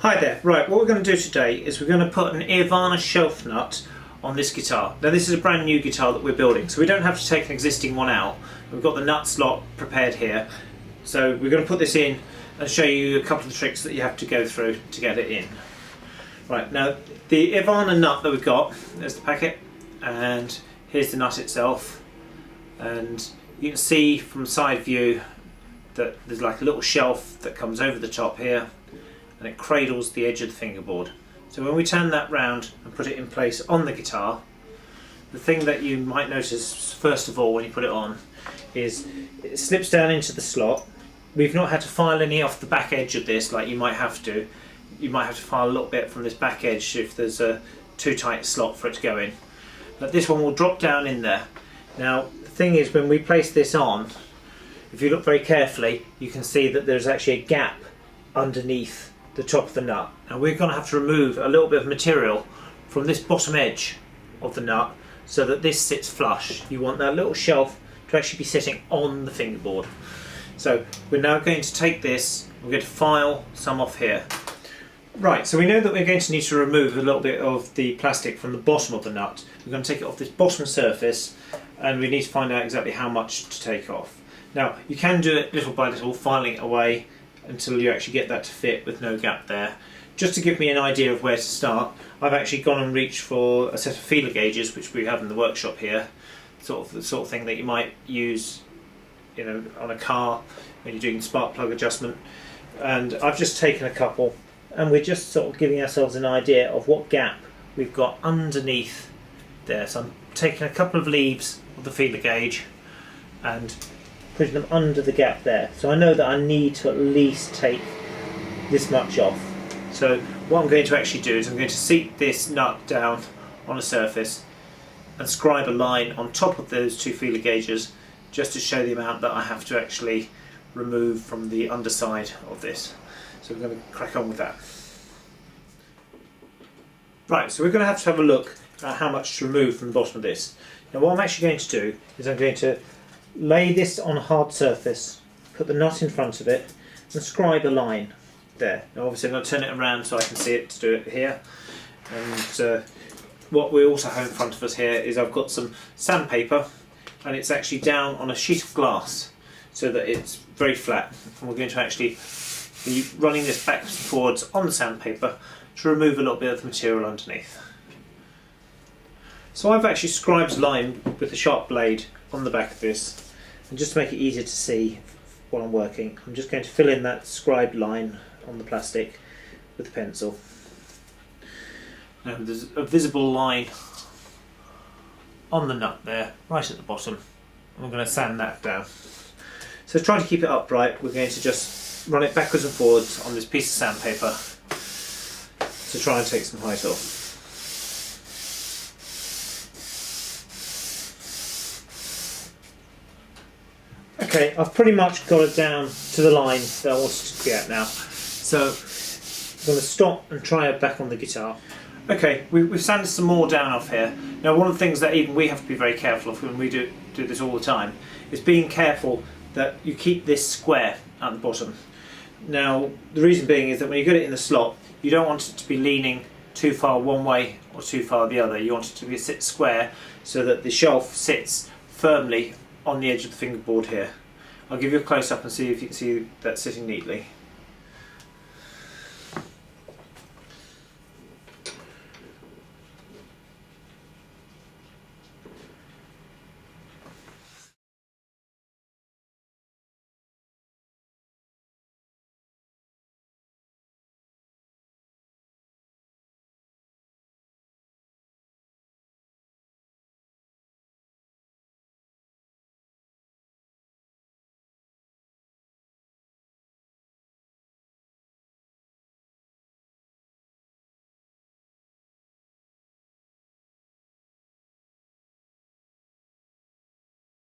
Hi there. Right, what we're going to do today is we're going to put an Earvana shelf nut on this guitar. Now this is a brand new guitar that we're building, so we don't have to take an existing one out. We've got the nut slot prepared here. So we're going to put this in and show you a couple of tricks that you have to go through to get it in. Right, now the Earvana nut that we've got, there's the packet, and here's the nut itself. And you can see from side view that there's like a little shelf that comes over the top here, and it cradles the edge of the fingerboard. So when we turn that round and put it in place on the guitar, the thing that you might notice first of all when you put it on is it slips down into the slot. We've not had to file any off the back edge of this like you might have to. You might have to file a little bit from this back edge if there's a too tight slot for it to go in. But this one will drop down in there. Now the thing is, when we place this on, if you look very carefully, you can see that there's actually a gap underneath the top of the nut. And we're going to have to remove a little bit of material from this bottom edge of the nut so that this sits flush. You want that little shelf to actually be sitting on the fingerboard. So we're now going to take this, we're going to file some off here. Right, so we know that we're going to need to remove a little bit of the plastic from the bottom of the nut. We're going to take it off this bottom surface, and we need to find out exactly how much to take off. Now you can do it little by little, filing it away until you actually get that to fit with no gap there. Just to give me an idea of where to start, I've actually gone and reached for a set of feeler gauges which we have in the workshop here. The sort of thing that you might use, you know, on a car when you're doing spark plug adjustment. And I've just taken a couple, and we're just sort of giving ourselves an idea of what gap we've got underneath there. So I'm taking a couple of leaves of the feeler gauge and putting them under the gap there. So I know that I need to at least take this much off. So what I'm going to actually do is I'm going to seat this nut down on a surface and scribe a line on top of those two feeler gauges just to show the amount that I have to actually remove from the underside of this. So we're going to crack on with that. Right, so we're going to have a look at how much to remove from the bottom of this. Now what I'm actually going to do is I'm going to lay this on a hard surface, put the nut in front of it, and scribe a line there. Now obviously I'm going to turn it around so I can see it to do it here. And what we also have in front of us here is I've got some sandpaper, and it's actually down on a sheet of glass so that it's very flat. And we're going to actually be running this backwards and forwards on the sandpaper to remove a little bit of the material underneath. So I've actually scribed a line with a sharp blade on the back of this, and just to make it easier to see while I'm working, I'm just going to fill in that scribed line on the plastic with the pencil. Now there's a visible line on the nut there, right at the bottom. I'm going to sand that down. So trying to keep it upright, we're going to just run it backwards and forwards on this piece of sandpaper to try and take some height off. Okay, I've pretty much got it down to the line that I wanted to create now. So I'm going to stop and try it back on the guitar. Okay, we've sanded some more down off here. Now one of the things that even we have to be very careful of when we do this all the time is being careful that you keep this square at the bottom. Now the reason being is that when you get it in the slot, you don't want it to be leaning too far one way or too far the other. You want it to sit square so that the shelf sits firmly on the edge of the fingerboard here. I'll give you a close up and see if you can see that sitting neatly.